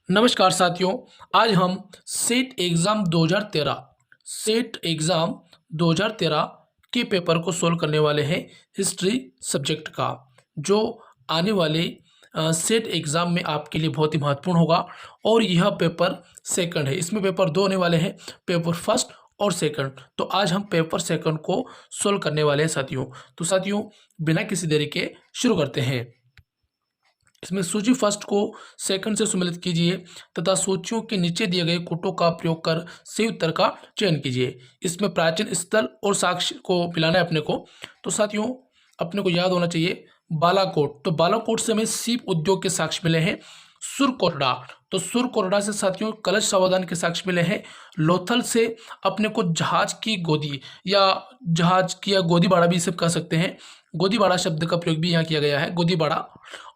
नमस्कार साथियों। आज हम सेट एग्ज़ाम 2013 के पेपर को सोल्व करने वाले हैं। हिस्ट्री सब्जेक्ट का जो आने वाले सेट एग्ज़ाम में आपके लिए बहुत ही महत्वपूर्ण होगा। और यह पेपर सेकंड है, इसमें पेपर दो होने वाले हैं, पेपर फर्स्ट और सेकंड। तो आज हम पेपर सेकंड को सोल्व करने वाले हैं साथियों। तो साथियों, बिना किसी देरी के शुरू करते हैं। इसमें सूची फर्स्ट को सेकंड से सम्मिलित कीजिए तथा सूचियों के नीचे दिए गए कोटों का प्रयोग कर सही उत्तर का चयन कीजिए। इसमें प्राचीन स्थल और साक्ष्य को मिलाना है अपने को। तो साथियों, अपने को याद होना चाहिए बालाकोट। तो बालाकोट से हमें सीप उद्योग के साक्ष्य मिले हैं। सुरकोटड़ा, तो सुरकोटड़ा से साथियों कलश सावधान के साक्ष्य मिले हैं। लोथल से अपने को जहाज की गोदी या जहाज की या गोदीबाड़ा भी इसे कह सकते हैं। गोदीबाड़ा शब्द का प्रयोग भी यहाँ किया गया है, गोदीबाड़ा।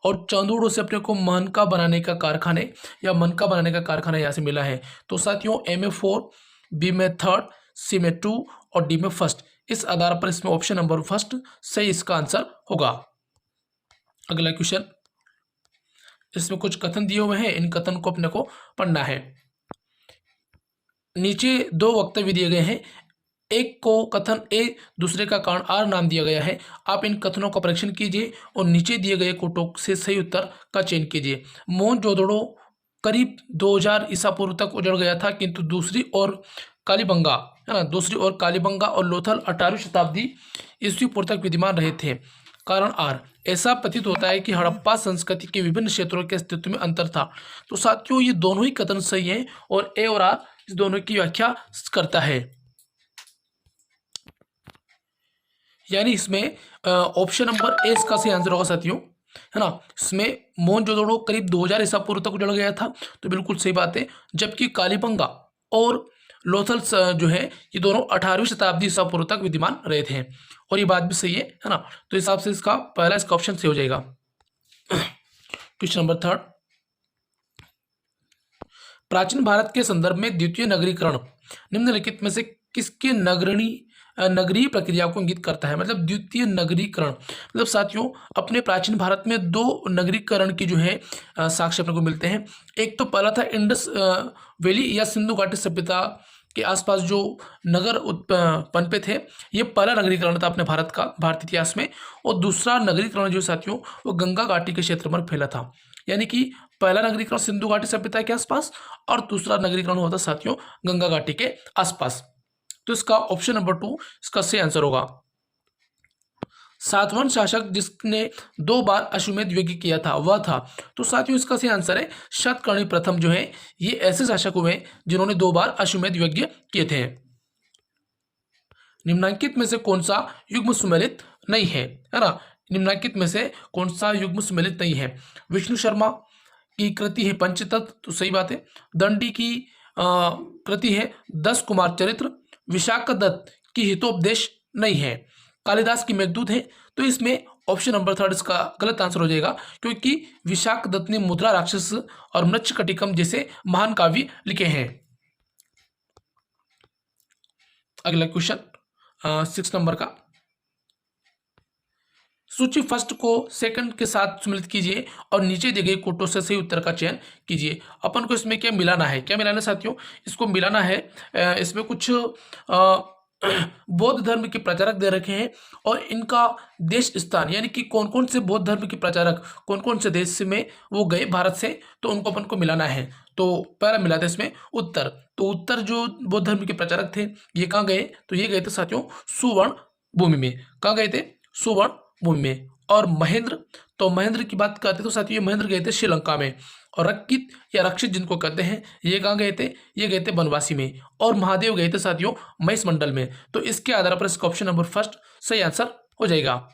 और चांदूड़ो से अपने को मनका बनाने का कारखाने या मनका बनाने का कारखाना यहाँ से मिला है। तो साथियों, ए में 4, बी में 3, सी में 2 और डी में फर्स्ट। इस आधार पर इसमें ऑप्शन नंबर फर्स्ट सही इसका आंसर होगा। अगला क्वेश्चन, इसमें कुछ कथन दिए हुए हैं, इन कथन को अपने को पढ़ना है। नीचे दो वक्तव्य दिए गए हैं, एक को कथन ए, दूसरे का कारण आर नाम दिया गया है। आप इन कथनों का परीक्षण कीजिए और नीचे दिए गए कोटों से सही उत्तर का चयन कीजिए। मोहनजोदड़ो करीब 2000 ईसा पूर्व तक उजड़ गया था, किंतु दूसरी ओर कालीबंगा है ना, दूसरी ओर कालीबंगा और लोथल 18वीं शताब्दी ईस्वी पूर्व तक विद्यमान रहे थे। कारण आर, ऐसा प्रतीत होता है कि हड़प्पा संस्कृति के विभिन्न क्षेत्रों के अस्तित्व में अंतर था। तो साथियों, ये दोनों ही कथन सही हैं और ए और आर इस दोनों की व्याख्या करता है। यानी इसमें ऑप्शन नंबर ए इसका सही आंसर होगा साथियों, है ना। इसमें मोहनजोदड़ो करीब 2000 ईसा पूर्व तक उजड़ गया था, तो बिल्कुल सही बात है। जबकि कालीबंगा और लोथल जो है ये दोनों 18वीं शताब्दी ईसा पूर्व तक विद्यमान रहे थे, और ये बात भी सही है ना। तो इस हिसाब से इसका ऑप्शन सही हो जाएगा। क्वेश्चन नंबर 3, प्राचीन भारत के संदर्भ में द्वितीय नगरीकरण निम्नलिखित में से किसके नगरीय प्रक्रिया को इंगित करता है। मतलब द्वितीय नगरीकरण, मतलब साथियों अपने प्राचीन भारत में दो नगरीकरण की जो है साक्ष्य अपने को मिलते हैं। एक तो पहला था इंडस वैली या सिंधु घाटी सभ्यता के आसपास जो नगर पनपे थे, ये पहला नगरीकरण था अपने भारत का, भारतीय इतिहास में। और दूसरा नगरीकरण जो साथियों वो गंगा घाटी के क्षेत्र में फैला था। यानी कि पहला नगरीकरण सिंधु घाटी सभ्यता के आसपास और दूसरा नगरीकरण होता साथियों गंगा घाटी के आसपास। तो इसका ऑप्शन नंबर 2 इसका सही आंसर होगा। सातवां शासक जिसने 2 बार अश्वमेध यज्ञ किया था वह था, तो साथियों इसका सही आंसर है शतकर्णी प्रथम। जो है ये ऐसे शासक हुए जिन्होंने 2 बार अश्वमेध यज्ञ किए थे। निम्नलिखित में से कौन सा युग्म सुमेलित नहीं है ना। निम्नलिखित में से कौन सा युग्म सुमेलित नहीं है। विष्णु शर्मा की कृति है पंचतत्व, तो सही बात है। दंडी की कृति है 10 कुमार चरित्र। विशाखा दत्त की हितोपदेश नहीं है। कालिदास की मेघदूत है, तो इसमें ऑप्शन नंबर 3 इसका गलत आंसर हो जाएगा, क्योंकि विशाखा दत्त ने मुद्रा राक्षस और मृच्छकटिकम जैसे महान काव्य लिखे हैं। अगला क्वेश्चन 6 नंबर का, सूची फर्स्ट को सेकंड के साथ सम्मिलित कीजिए और नीचे दिए गए कोटों से सही उत्तर का चयन कीजिए। अपन को इसमें क्या मिलाना है, क्या मिलाना है साथियों, इसको मिलाना है। इसमें कुछ बौद्ध धर्म के प्रचारक दे रखे हैं और इनका देश स्थान, यानी कि कौन कौन से बौद्ध धर्म के प्रचारक कौन कौन से देश में वो गए भारत से, तो उनको अपन को मिलाना है। तो पहला मिला था इसमें उत्तर, तो उत्तर जो बौद्ध धर्म के प्रचारक थे ये कहाँ गए, तो ये गए थे साथियों सुवर्ण भूमि में। कहाँ गए थे, सुवर्ण भूमि में। और महेंद्र, तो महेंद्र की बात करते तो साथियों ये महेंद्र गए थे श्रीलंका में। और रक्षित या रक्षित जिनको कहते हैं ये कहाँ गए थे, ये गए थे बनवासी में। और महादेव गए थे साथियों महेश मंडल में। तो इसके आधार पर इसका ऑप्शन नंबर फर्स्ट सही आंसर हो जाएगा।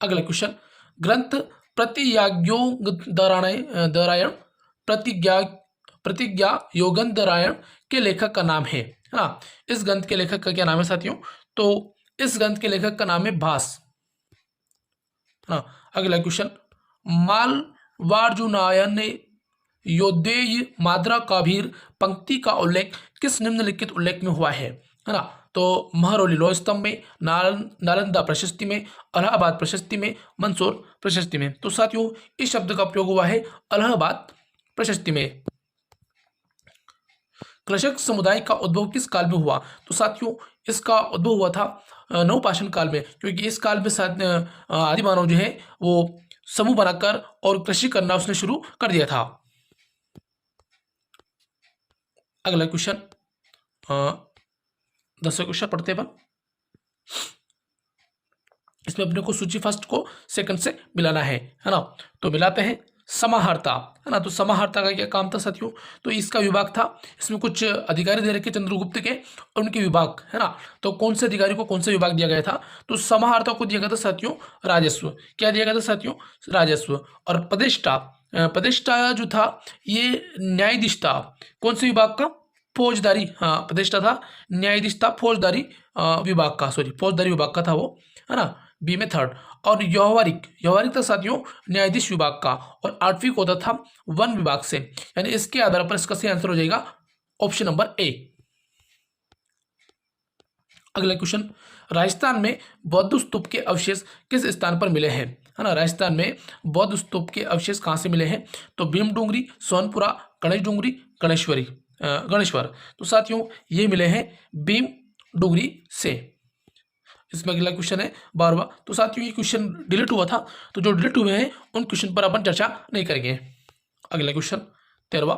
अगला क्वेश्चन, ग्रंथ प्रतिज्ञायोगंधरायण प्रतिज्ञा योगंधरायण के लेखक का नाम है ना। इस ग्रंथ के लेखक का क्या नाम है साथियों, तो इस ग्रंथ के लेखक का नाम है भास। हाँ, अगला क्वेश्चन, मालवार्जुनायन ने योद्धेय माद्रा काभीर पंक्ति का उल्लेख किस निम्नलिखित उल्लेख में हुआ है ना। तो महरौली लौह स्तंभ में, नालंदा प्रशस्ति में, इलाहाबाद प्रशस्ति में, मंदसौर प्रशस्ति में। तो साथियों इस शब्द का प्रयोग हुआ है इलाहाबाद प्रशस्ति में। कृषक समुदाय का उद्भव किस काल में हुआ? तो साथियों इसका उद्भव हुआ था नवपाषाण काल में, क्योंकि इस काल में आदि मानव जो है वो समूह बनाकर और कृषि करना उसने शुरू कर दिया था। अगला क्वेश्चन 10वां क्वेश्चन पढ़ते हैं अपन। इसमें अपने को सूची फर्स्ट को सेकंड से मिलाना है ना। तो मिलाते हैं। समाहर्ता है ना, तो समाहर्ता का क्या काम था साथियों? तो इसका विभाग था, इसमें कुछ अधिकारी दे रखे चंद्रगुप्त के और उनके विभाग है ना। तो कौन से अधिकारी को कौन सा विभाग दिया गया था? तो समाहर्ता को दिया गया था साथियों राजस्व। क्या दिया गया था साथियों? राजस्व। और प्रतिष्ठा, प्रतिष्ठा जो था ये न्यायाधीश था। कौन से विभाग का? फौजदारी, हाँ प्रतिष्ठा था न्यायाधीश था फौजदारी विभाग का, सॉरी फौजदारी विभाग का था वो, है ना, बी में थर्ड। और व्यवहारिक, व्यवहारिक था साथियों न्यायाधीश विभाग का। और आठवीं को होता था वन विभाग से। यानी इसके आधार पर इसका सही आंसर हो जाएगा ऑप्शन नंबर ए। अगला क्वेश्चन, राजस्थान में बौद्ध स्तूप के अवशेष किस स्थान पर मिले हैं? है ना, राजस्थान में बौद्ध स्तूप के अवशेष कहाँ से मिले हैं? तो भीम डूंगरी, सोनपुरा, गणेश डूंगरी, गणेश्वर। तो साथियों ये मिले हैं भीम डूंगरी से। इसमें अगला क्वेश्चन है 12वां। तो साथियों ये क्वेश्चन डिलीट हुआ था, तो जो डिलीट हुए हैं उन क्वेश्चन पर अपन चर्चा नहीं करेंगे। अगला क्वेश्चन 13वां,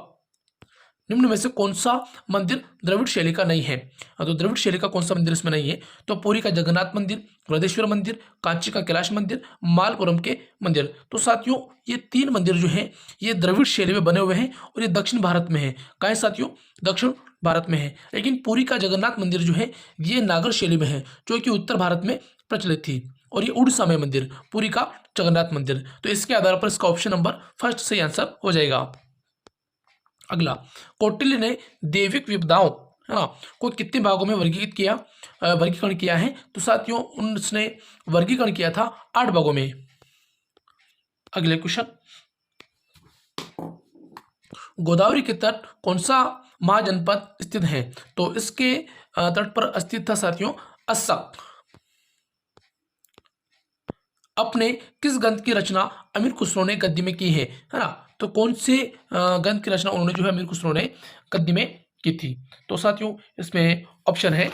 निम्न में से कौन सा मंदिर द्रविड़ शैली का नहीं है? तो द्रविड़ शैली का कौन सा मंदिर इसमें नहीं है? तो पुरी का जगन्नाथ मंदिर, बृहदेश्वर मंदिर, कांची का कैलाश मंदिर, मालपुरम के मंदिर। तो साथियों ये तीन मंदिर जो हैं ये द्रविड़ शैली में बने हुए हैं और ये दक्षिण भारत में है। कहाँ है साथियों? दक्षिण भारत में है। लेकिन पुरी का जगन्नाथ मंदिर जो है ये नागर शैली में है, जो कि उत्तर भारत में प्रचलित थी। और ये उड़ीसा में मंदिर, पुरी का जगन्नाथ मंदिर। तो इसके आधार पर इसका ऑप्शन नंबर फर्स्ट सही आंसर हो जाएगा। अगला, कौटिल्य ने दैविक विपदाओं है ना को कितने भागों में वर्गीकरण किया है? तो साथियों उसने वर्गीकरण किया था 8 भागों में। अगले क्वेश्चन, गोदावरी के तट कौन सा महाजनपद स्थित है? तो इसके तट पर स्थित था साथियों अस्सक। अपने किस ग्रंथ की रचना अमीर खुसरो ने गद्य में की है ना? तो कौन से ग्रंथ की रचना उन्होंने जो है अमीर खुसरो ने गद्य में की थी? तो साथियों इसमें ऑप्शन है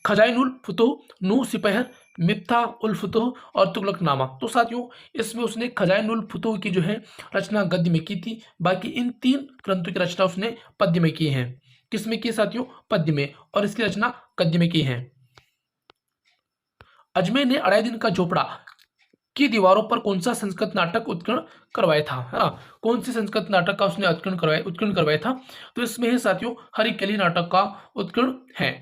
खजाइनुल फुतूह, नूह सिपहर, मिफ्ता उल फुतूह और तुगलकनामा। तो साथियों इसमें उसने खजाइनुल फुतूह की जो है रचना गद्य में की थी। बाकी इन 3 ग्रंथों की रचना उसने पद्य में की है। किस में की साथियों? पद्य में। और इसकी रचना गद्य में की है। अजमेर ने अढ़ाई दिन का झोपड़ा की दीवारों पर कौन सा संस्कृत नाटक उत्कीर्ण करवाया था? है ना, कौन से संस्कृत नाटक का उसने उत्कीर्ण करवाया था? तो इसमें है साथियों हरिकेली नाटक का उत्कीर्ण है।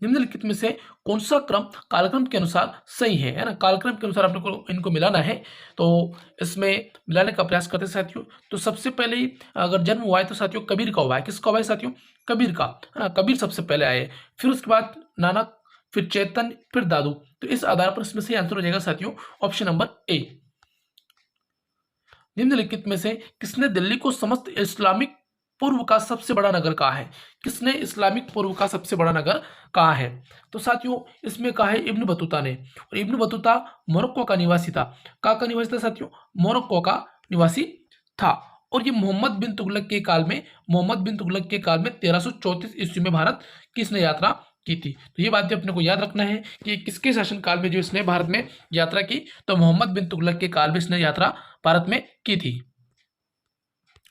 निम्नलिखित में से कौन सा क्रम कालक्रम के अनुसार सही है ना? कालक्रम के अनुसार अपने को इनको मिलाना है। तो इसमें मिलाने का प्रयास करते हैं साथियों। तो सबसे पहले अगर जन्म हुआ है तो साथियों कबीर का हुआ है। किसका हुआ है साथियों? कबीर का, है ना, कबीर सबसे पहले आए, फिर उसके बाद नानक, फिर चैतन्य, फिर दादू। तो इस आधार पर इसमें से आंसर हो जाएगा साथियों ऑप्शन नंबर ए। निम्नलिखित में से किसने दिल्ली को समस्त इस्लामिक पूर्व का सबसे बड़ा नगर कहा है? किसने इस्लामिक पूर्व का सबसे बड़ा नगर कहा है? तो साथियों इसमें कहा है इब्न बतूता ने। और इब्न बतूता मोरक्को का निवासी था। कहाँ का निवासी था साथियों? मोरक्को का निवासी था। और ये मोहम्मद बिन तुगलक के काल में 1334 ईस्वी में भारत की इसने यात्रा की थी। तो ये बात भी अपने को याद रखना है कि किसके शासन काल में जो इसने भारत में यात्रा की? तो मोहम्मद बिन तुगलक के काल में इसने यात्रा भारत में की थी।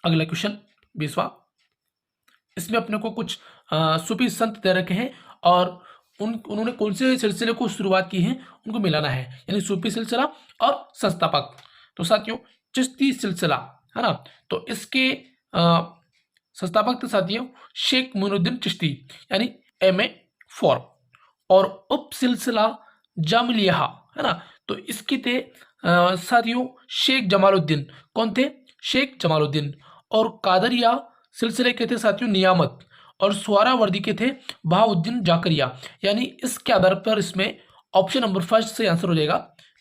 अगला क्वेश्चन 20वां, इसमें अपने को कुछ सूफी संत दे रखे हैं और उन्होंने कौन से सिलसिले को शुरुआत की है उनको मिलाना है, यानी सूफी सिलसिला और संस्थापक। तो साथियों चिश्ती सिलसिला है ना, तो इसके संस्थापक थे साथियों शेख मोइनुद्दीन चिश्ती यानी MA4। और उप सिलसिला जामिलिया है ना, तो इसके थे साथियों शेख जमालुद्दीन। कौन थे? शेख जमालुद्दीन। और कादरिया सिलसिले के थे साथियों नियामत। और सुहरावर्दी के थे बहाउद्दीन जाकरिया। यानी इसके आधार पर इसमें ऑप्शन नंबर फर्स्ट से आंसर हो जाएगा,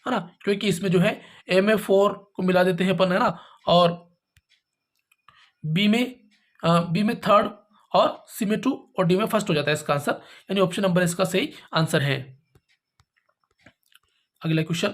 है ना, क्योंकि इसमें जो है MA4 को मिला देते हैं अपन, है ना, और बी में बी में थर्ड और सी में 2 और डी में फर्स्ट हो जाता है इसका आंसर, यानी ऑप्शन नंबर इसका सही आंसर है। अगला क्वेश्चन,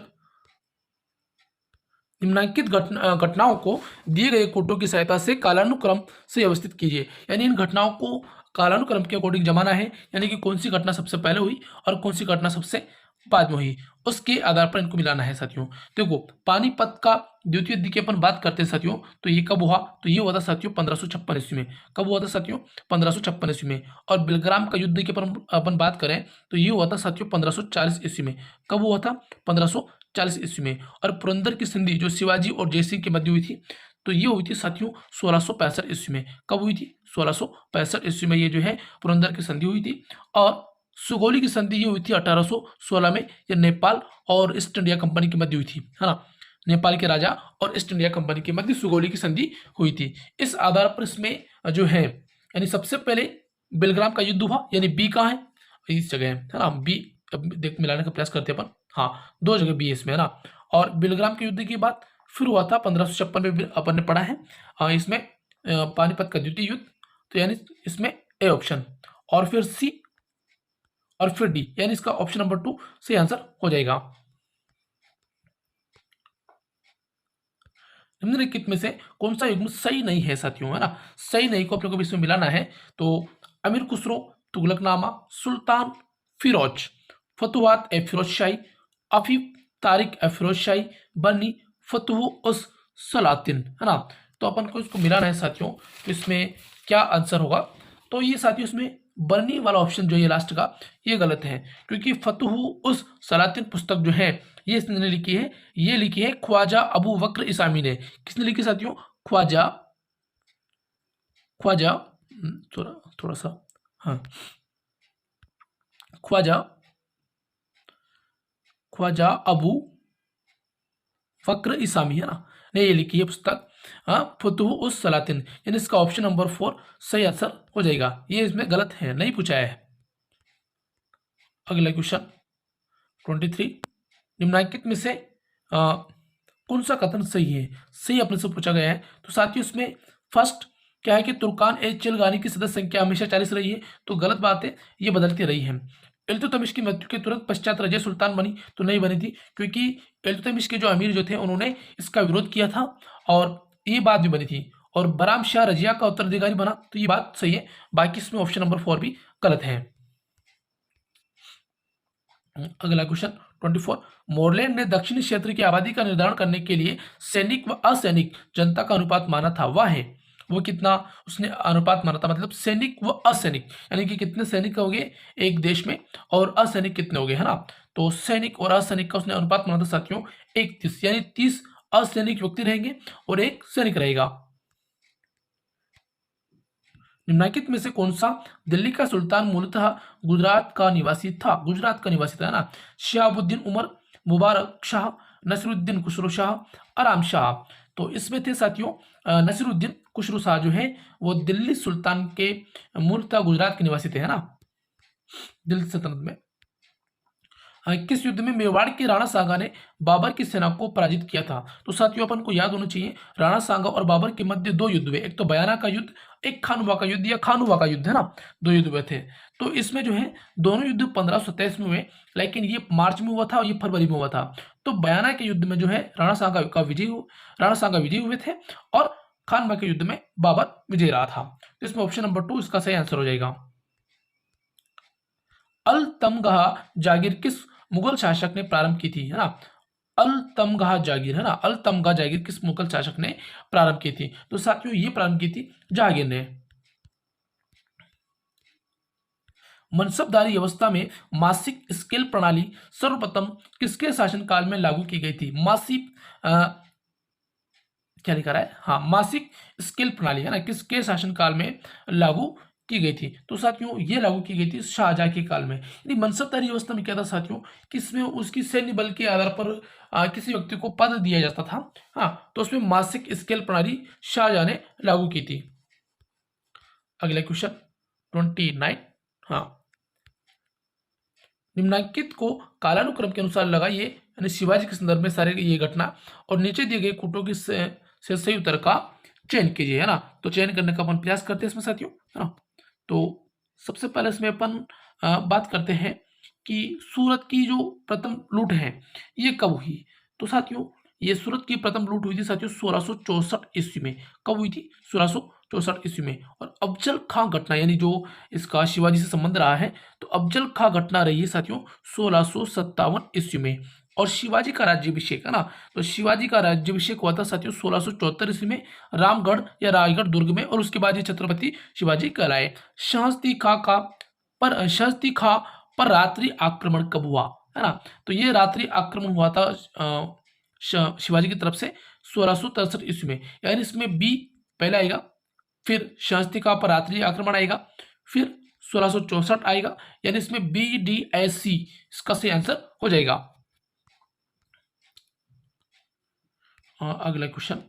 निम्नलिखित घटनाओं को दिए गए कोटों की सहायता से कालानुक्रम से व्यवस्थित कीजिए, यानी इन घटनाओं को कालानुक्रम के अकॉर्डिंग जमाना है, यानी कि कौन सी घटना सबसे पहले हुई और कौन सी घटना सबसे बाद में हुई, उसके आधार पर इनको मिलाना है साथियों। देखो, पानीपत का द्वितीय युद्ध की अपन बात करते हैं साथियों, तो ये कब हुआ, तो ये हुआ था साथियों 1556 ईस्वी में। कब हुआ था साथियों, 1556 ईस्वी में। और बिलग्राम का युद्ध की अपन बात करें तो ये हुआ था साथियों 1540 ईस्वी में। कब हुआ था, 1540 ईस्वी में। और पुरंदर की संधि जो शिवाजी और जयसिंह के मध्य हुई थी, तो ये हुई थी साथियों 1665 ईस्वी में। कब हुई थी, 1665 ईस्वी में ये जो है पुरंदर की संधि हुई थी। और सुगौली की संधि ये हुई थी 1816 में, ये नेपाल और ईस्ट इंडिया कंपनी के मध्य हुई थी, है ना। नेपाल के राजा और ईस्ट इंडिया कंपनी के मध्य सुगौली की संधि हुई थी। इस आधार पर इसमें जो है, यानी सबसे पहले बेलग्राम का युद्ध हुआ, यानी बी कहाँ है, इस जगह है ना, बी। अब देख मिलाने का प्रयास करते हैं अपन, हाँ 2 जगह बी इसमें, है ना। और बेलग्राम के युद्ध की बात फिर हुआ था 1556 में, अपन ने पढ़ा है इसमें पानीपत का द्वितीय युद्ध, तो यानी इसमें ए ऑप्शन, और फिर सी और फिर डी, यानी इसका ऑप्शन नंबर 2 सही आंसर हो जाएगा। निम्नलिखित में से कौन सा युग्म सही नहीं है साथियों, है ना। सही नहीं को अपने को इसमें मिलाना है, तो अमीर खुसरो, तुगलकनामा, सुल्तान फिरोज, फतुहात ए फिरोज शाही, अफीफ तारिक ए फिरोज शाही, बनी फतुह उस सलातिन, है ना। तो अपन को इसको मिलाना है साथियों, तो इसमें क्या आंसर होगा, तो ये साथियों इसमें बर्नी वाला ऑप्शन जो ये लास्ट का, ये गलत है, क्योंकि फतुह उस सलातिन पुस्तक जो है ये इसने लिखी है, ये लिखी है ख्वाजा अबू बकर इसामी ने। किसने लिखी साथियों, ख्वाजा ख्वाजा थोड़ा थोड़ा सा, हाँ, ख्वाजा ख्वाजा अबू बकर इसामी, है ना, ने ये लिखी है पुस्तक फतुह उस सलातिन, यानी इसका ऑप्शन नंबर 4 सही आंसर हो जाएगा। ये इसमें गलत है, नहीं पूछा है। अगला क्वेश्चन 23, निम्नलिखित में से कौन सा कथन सही है, सही अपने से पूछा गया है। तो साथियों इसमें फर्स्ट क्या है कि तुर्कान ए चिलगानी की सदस्य संख्या हमेशा 40 रही है, तो गलत बात है, ये बदलती रही है। इल्तुतमिश की मृत्यु के तुरंत पश्चात रजिया सुल्तान बनी, तो नहीं बनी थी, क्योंकि इल्तुतमिश के जो अमीर जो थे उन्होंने इसका विरोध किया था, और ये बात भी बनी थी। और बराम शाह रजिया का उत्तराधिकारी बना, तो ये बात सही है। बाकी इसमें ऑप्शन नंबर 4 भी गलत है। अगला क्वेश्चन 24, मोरलैंड ने दक्षिणी क्षेत्र की आबादी का निर्धारण करने के लिए सैनिक व असैनिक जनता का अनुपात माना था, वह है वो कितना उसने अनुपात माना था, मतलब सैनिक व असैनिक, यानी कि कितने सैनिक हो गए एक देश में और असैनिक कितने हो गए, है ना। तो सैनिक और असैनिक का उसने अनुपात माना था साथियों 31, यानी 30 असैनिक व्यक्ति रहेंगे और एक सैनिक रहेगा। निम्नलिखित में से कौन सा दिल्ली का सुल्तान मूलतः गुजरात का निवासी था, गुजरात का निवासी था, है ना। शिहाबुद्दीन उमर, मुबारक शाह, नसीरुद्दीन खुसरो शाह, आराम शाह। तो इसमें थे साथियों नसीरुद्दीन खुसरो शाह जो है वो दिल्ली सुल्तान के मूलतः गुजरात के निवासी थे, है ना, दिल्ली सल्तनत में। किस युद्ध में मेवाड़ के राणा सांगा ने बाबर की सेना को पराजित किया था। तो साथियों अपन को याद होना चाहिए, राणा सांगा और बाबर के मध्य 2 युद्ध हुए, एक तो बयाना का युद्ध, एक खानुवा का युद्ध या खानुवा का युद्ध, है ना, 2 युद्ध हुए थे। तो इसमें जो है दोनों युद्ध 1527 में हुए, लेकिन ये मार्च में हुआ था और ये फरवरी में हुआ था। तो बयाना के युद्ध में जो है राणा सांगा विजयी हुए थे, और खानवा के युद्ध में बाबर विजय रहा था। तो इसमें ऑप्शन नंबर 2 इसका सही आंसर हो जाएगा। अल तमगहा जागीर किस मुगल शासक ने प्रारंभ की थी, है ना। अल तमगहा जागीर, है ना, अल तमगहा जागीर किस मुगल शासक ने प्रारंभ की थी। तो साथियों ये प्रारंभ की थी जहांगीर ने। मनसबदारी व्यवस्था में मासिक स्केल प्रणाली सर्वप्रथम किसके शासनकाल में लागू की गई थी। मासिक क्या लिखा रहा है, हाँ, मासिक स्केल प्रणाली, है ना, किसके शासनकाल में लागू की गई थी। तो साथियों ये लागू की गई थी शाहजहां के काल में। यानी मनसबदारी व्यवस्था में क्या था साथियों, किसमें उसकी सैन्य बल के आधार पर किसी व्यक्ति को पद दिया जाता था, हाँ, तो उसमें मासिक स्केल प्रणाली शाहजहां ने लागू की थी। अगला क्वेश्चन 29, हाँ, निम्नलिखित को कालानुक्रम के अनुसार लगाइए, यानी शिवाजी के संदर्भ में सारे ये घटना, और नीचे दिए गए कूटों की से सही उत्तर का चयन कीजिए, है ना। तो चयन करने का अपन प्रयास करते हैं इसमें साथियों, है ना। तो सबसे पहले इसमें अपन बात करते हैं कि सूरत की जो प्रथम लूट है ये कब हुई। तो साथियों ये सूरत की प्रथम लूट हुई थी साथियों 1664 ईस्वी में। कब हुई थी? 1664 ईस्वी में। और अफजल खां घटना यानी जो इसका शिवाजी से संबंध रहा है, तो अफजल खां घटना रही है साथियों 1657 ईस्वी में। और शिवाजी का राज्याभिषेक, है ना, तो शिवाजी का राज्याभिषेक हुआ था साथियों 1674 ईस्वी में रामगढ़ या रायगढ़ दुर्ग में। और उसके बाद ये छत्रपति शिवाजी कहलाए। शाहस्ती खां पर रात्रि आक्रमण कब हुआ, है ना। तो ये रात्रि आक्रमण हुआ था शिवाजी की तरफ से 1663 ईस्वी में। यानी इसमें बी पहले आएगा, फिर शाहस्ती खां पर रात्रि आक्रमण आएगा, फिर 1664 आएगा। यानी इसमें बी डी एस सी इसका सही आंसर हो जाएगा। अगला क्वेश्चन,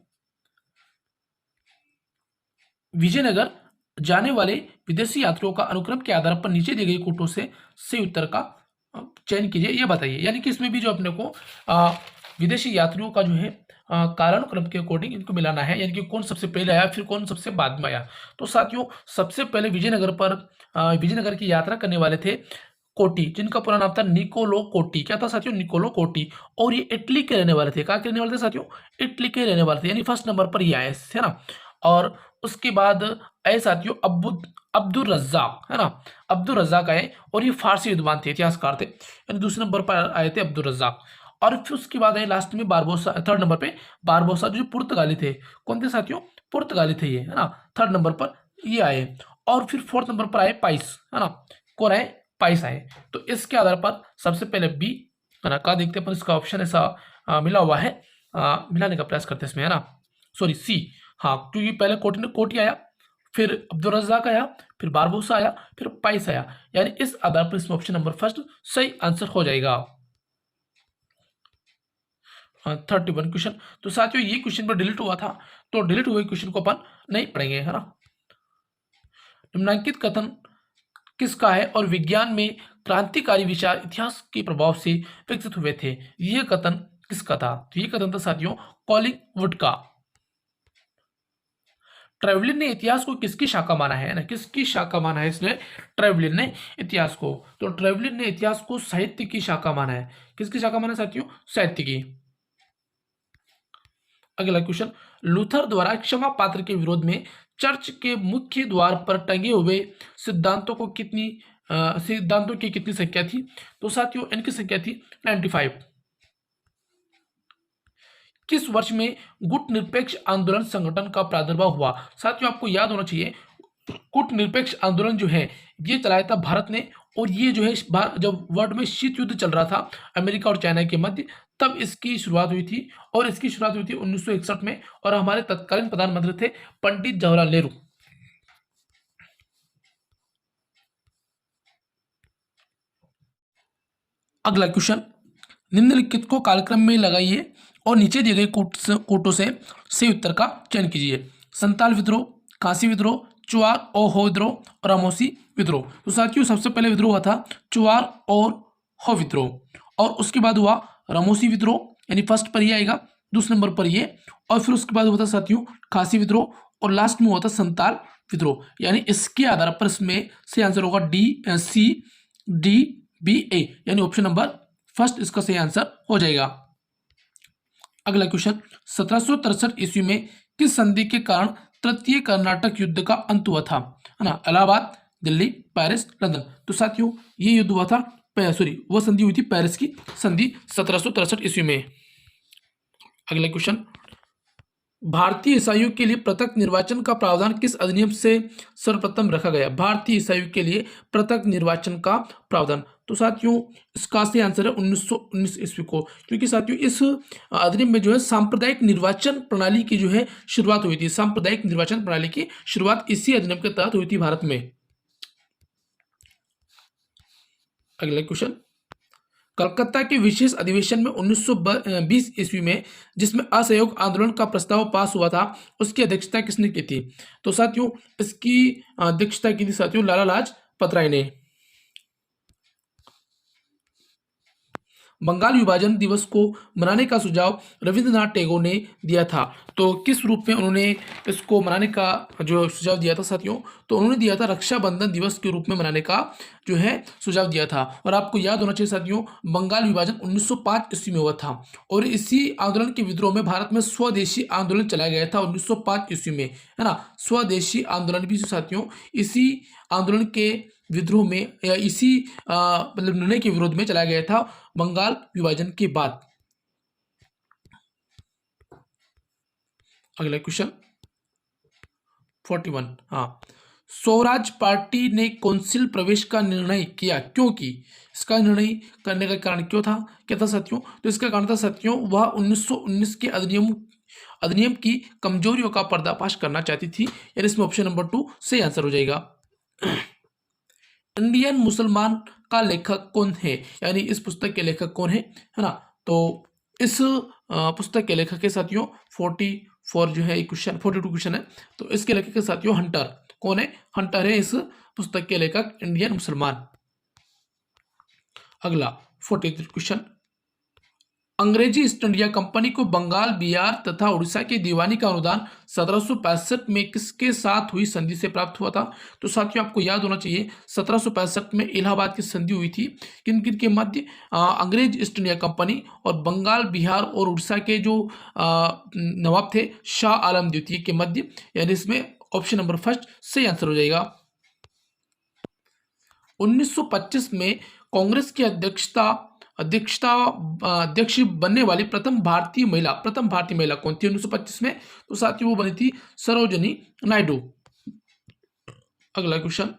विजयनगर जाने वाले विदेशी यात्रियों का अनुक्रम के आधार पर नीचे दी गई कोटों से सही उत्तर का चयन कीजिए, ये बताइए। यानी कि इसमें भी जो अपने को विदेशी यात्रियों का जो है कालानुक्रम के अकॉर्डिंग इनको मिलाना है, यानी कि कौन सबसे पहले आया फिर कौन सबसे बाद में आया। तो साथियों सबसे पहले विजयनगर की यात्रा करने वाले थे कोटी, जिनका पूरा नाम था निकोलो कोटी। क्या था साथियों? निकोलो कोटी। और ये इटली के रहने वाले थे। कहाँ के रहने वाले थे साथियों? इटली के रहने वाले थे, यानी फर्स्ट नंबर पर ये आए, है ना। और उसके बाद आए साथियों अब्दुल रज्जाक, है ना। अब्दुल रज्जाक आए और ये फारसी विद्वान थे, इतिहासकार थे, यानी दूसरे नंबर पर आए थे अब्दुल रज्जाक। और फिर उसके बाद आए लास्ट में बारबोसा, थर्ड नंबर पे बारबोसा, जो पुर्तगाली थे। कौन थे साथियों? पुर्तगाली थे ये, है ना। थर्ड नंबर पर ये आए। और फिर फोर्थ नंबर पर आए पाइस, है ना। कौन आए? पाइस आए। तो इसके आधार पर सबसे पहले बी, है ना, कहा देखते हैं पर इसका ऑप्शन ऐसा मिला हुआ है, मिलाने का प्रयास करते हैं इसमें, है ना। सॉरी सी, हाँ, क्योंकि पहले कोटी आया, फिर अब्दुल रज्जाक आया, फिर बारबोसा आया, फिर पाइस आया। यानी इस आधार पर इसमें ऑप्शन नंबर फर्स्ट सही आंसर हो जाएगा। 31 क्वेश्चन। तो साथियों ये क्वेश्चन पर डिलीट हुआ था, तो डिलीट हुए क्वेश्चन को अपन नहीं पढ़ेंगे, है ना। निम्नलिखित कथन किसका है और विज्ञान में क्रांतिकारी विचार इतिहास के प्रभाव से विकसित हुए थे? यह कथन किसका था? तो ये कथन था साथियों कॉलिंगवुड का। ट्रेवलिन ने इतिहास को किसकी शाखा माना है ना, किसकी शाखा माना है इसने? ट्रेवलिन ने इतिहास को। तो ट्रेवलिन ने इतिहास को साहित्य की शाखा माना है। किसकी शाखा माना है साथियों? साहित्य की। अगला क्वेश्चन, लूथर द्वारा क्षमा पात्र के विरोध में चर्च के मुख्य द्वार पर टंगे हुए सिद्धांतों की कितनी संख्या थी? तो साथियों इनकी संख्या थी 95। किस वर्ष में गुट निरपेक्ष आंदोलन संगठन का प्रादुर्भाव हुआ? साथियों आपको याद होना चाहिए, गुट निरपेक्ष आंदोलन जो है ये चलाया था भारत ने। और ये जो है जब वर्ल्ड में शीत युद्ध चल रहा था अमेरिका और चाइना के मध्य, तब इसकी शुरुआत हुई थी। और इसकी शुरुआत हुई थी 1961 में। और हमारे तत्कालीन प्रधानमंत्री थे पंडित जवाहरलाल नेहरू। अगला क्वेश्चन, निम्नलिखित को कालक्रम में लगाइए और नीचे दिए गए कोटों से सही उत्तर का चयन कीजिए। संताल विद्रोह, काशी विद्रोह, चुआर और हो विद्रोह और रामोसी विद्रोह। तो साथियों सबसे पहले विद्रोह हुआ था चुआर और हो विद्रोह। और उसके बाद हुआ रामोसी विद्रोह, यानी फर्स्ट पर ही आएगा, दूसरे नंबर पर ये। और फिर उसके बाद हुआ था साथियों काशी विद्रोह, और लास्ट में हुआ था संताल विद्रोह। यानी इसके आधार पर इसमें सही आंसर होगा DCDBA, यानी ऑप्शन नंबर फर्स्ट इसका सही आंसर हो जाएगा। अगला क्वेश्चन, 1763 ईस्वी में किस संधि के कारण तृतीय कर्नाटक युद्ध का अंत हुआ था? है ना, इलाहाबाद, दिल्ली, पेरिस, लंदन। तो साथियों ये युद्ध हुआ था, वो संधि हुई थी पेरिस की संधि 1763 ईस्वी में। अगला क्वेश्चन, भारतीय ईसाइयों के लिए पृथक निर्वाचन का प्रावधान किस अधिनियम से सर्वप्रथम रखा गया? भारतीय ईसाइयों के लिए पृथक निर्वाचन का प्रावधान। तो साथियों इसका सही आंसर है 1919 ईस्वी को, क्योंकि साथियों इस अधिनियम में जो है सांप्रदायिक निर्वाचन प्रणाली की जो है शुरुआत हुई थी। सांप्रदायिक निर्वाचन प्रणाली की शुरुआत इसी अधिनियम के तहत हुई थी भारत में। अगला क्वेश्चन, कलकत्ता के विशेष अधिवेशन में 1920 ईस्वी में जिसमें असहयोग आंदोलन का प्रस्ताव पास हुआ था, उसकी अध्यक्षता किसने की थी? तो साथियों इसकी अध्यक्षता की थी साथियों लाला लाजपत राय ने। बंगाल विभाजन दिवस को मनाने का सुझाव रविंद्रनाथ टैगोर ने दिया था। तो किस रूप में उन्होंने इसको मनाने का जो सुझाव दिया था साथियों, तो उन्होंने दिया था रक्षाबंधन दिवस के रूप में मनाने का जो है सुझाव दिया था। और आपको याद होना चाहिए साथियों, बंगाल विभाजन 1905 ईस्वी में हुआ था और इसी आंदोलन के विद्रोह में भारत में स्वदेशी आंदोलन चलाया गया था 1905 ईस्वी में, है ना। स्वदेशी आंदोलन भी साथियों इसी आंदोलन के विद्रोह में या इसी मतलब निर्णय के विरोध में चलाया गया था बंगाल विभाजन के बाद। अगला क्वेश्चन 41। हाँ, स्वराज पार्टी ने काउंसिल प्रवेश का निर्णय किया क्योंकि इसका निर्णय करने का कारण क्या था साथियों, तो इसका कारण था साथियों वह 1919 के अधिनियम की कमजोरियों का पर्दाफाश करना चाहती थी। यानी इसमें ऑप्शन नंबर 2 सही आंसर हो जाएगा। इंडियन मुसलमान का लेखक कौन है, यानी इस पुस्तक के लेखक कौन है ना। तो इस पुस्तक के लेखक के साथियों 44 जो है क्वेश्चन 42 क्वेश्चन है। तो इसके लेखक के साथियों हंटर कौन है, हंटर है इस पुस्तक के लेखक इंडियन मुसलमान। अगला 43 क्वेश्चन, अंग्रेजी ईस्ट इंडिया कंपनी को बंगाल, बिहार तथा उड़ीसा की दीवानी का अनुदान 1765 में किसके साथ हुई संधि से प्राप्त हुआ था। तो साथियों आपको याद होना चाहिए 1765 में इलाहाबाद की संधि हुई थी किन किन के मध्य, अंग्रेज ईस्ट इंडिया कंपनी और बंगाल, बिहार और उड़ीसा के जो नवाब थे शाह आलम द्वितीय के मध्य। यानी इसमें ऑप्शन नंबर फर्स्ट सही आंसर हो जाएगा। 1925 में कांग्रेस की अध्यक्ष बनने वाली प्रथम भारतीय महिला कौन थी 1925 में, तो साथियों वो बनी थी सरोजिनी नायडू। अगला क्वेश्चन,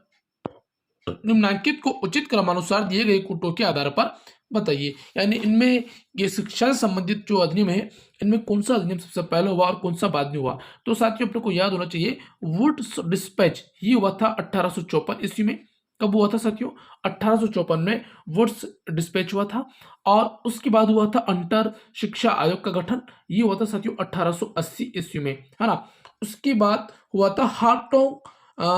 निम्नलिखित को उचित क्रमानुसार दिए गए कूटों के आधार पर बताइए। यानी इनमें ये शिक्षा से संबंधित जो अधिनियम है इनमें कौन सा अधिनियम सबसे पहले हुआ और कौन सा बाद में हुआ। तो साथियों अपने को याद होना चाहिए वुड्स डिस्पैच ये हुआ था 1854 ईस्वी में। कब हुआ था साथियों, 1854 में वुड्स डिस्पैच हुआ था। और उसके बाद हुआ था अंतर शिक्षा आयोग का गठन, ये हुआ था साथियों 1880 ईस्वी में, है ना। उसके बाद हुआ था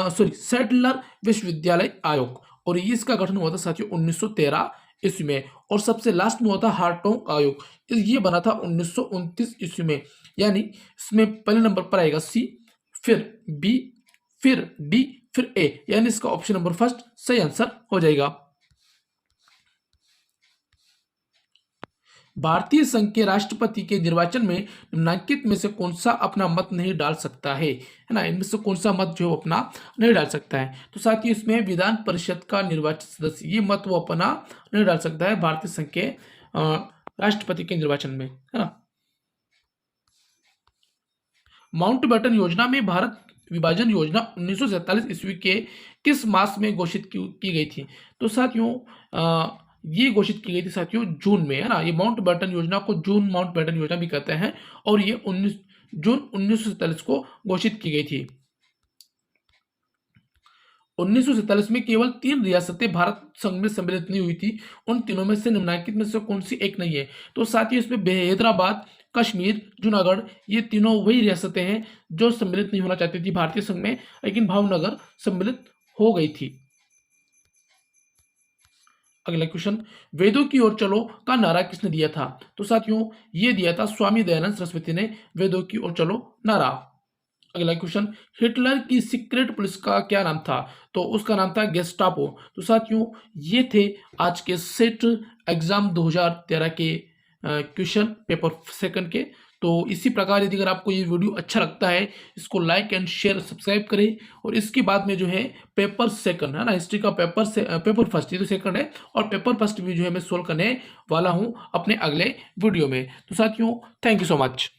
सेटलर विश्वविद्यालय आयोग और ये इसका गठन हुआ था साथियों 1913 ईस्वी में। और सबसे लास्ट में हुआ था हार्टोंग आयोग, ये बना था 1929 ईस्वी में। यानी इसमें पहले नंबर पर आएगा सी, फिर बी, फिर डी, फिर ए। यानी इसका ऑप्शन नंबर फर्स्ट सही आंसर हो जाएगा। भारतीय संघ के राष्ट्रपति के निर्वाचन में निम्नलिखित में से कौन सा अपना मत नहीं डाल सकता है ना। इनमें से कौन सा मत जो अपना नहीं डाल सकता है। तो साथ ही इसमें विधान परिषद का निर्वाचित सदस्य ये मत वो अपना नहीं डाल सकता है भारतीय संघ के राष्ट्रपति के निर्वाचन में, है ना। माउंटबेटन योजना में भारत विभाजन योजना 1947 ईस्वी के किस मास में घोषित की गई थी। तो साथियों ये घोषित की गई थी साथियों जून में, है ना। ये माउंटबेटन योजना को जून माउंटबेटन योजना भी कहते हैं और ये जून 1947 को घोषित की गई थी। 1947 में केवल 3 रियासतें भारत संघ में सम्मिलित नहीं हुई थी। उन तीनों में से निम्नलिखित में से कौन सी एक नहीं है। तो साथियों इसमें हैदराबाद, कश्मीर, जूनागढ़ ये तीनों वही रियासतें हैं जो सम्मिलित नहीं होना चाहती थी भारतीय संघ में, लेकिन भावनगर सम्मिलित हो गई थी। अगला क्वेश्चन, वेदों की ओर चलो का नारा किसने दिया था। तो साथियों ये दिया था स्वामी दयानंद सरस्वती ने वेदों की ओर चलो नारा। अगला क्वेश्चन, हिटलर की सीक्रेट पुलिस का क्या नाम था। तो उसका नाम था गेस्टापो। तो साथियों ये थे आज के सेट एग्जाम 2013 के क्वेश्चन पेपर सेकंड के। तो इसी प्रकार यदि अगर आपको ये वीडियो अच्छा लगता है इसको लाइक एंड शेयर सब्सक्राइब करें। और इसके बाद में जो है पेपर सेकंड, है ना, हिस्ट्री का पेपर फर्स्ट, ये तो सेकंड है और पेपर फर्स्ट भी जो है मैं सोल्व करने वाला हूँ अपने अगले वीडियो में। तो साथियों थैंक यू सो मच।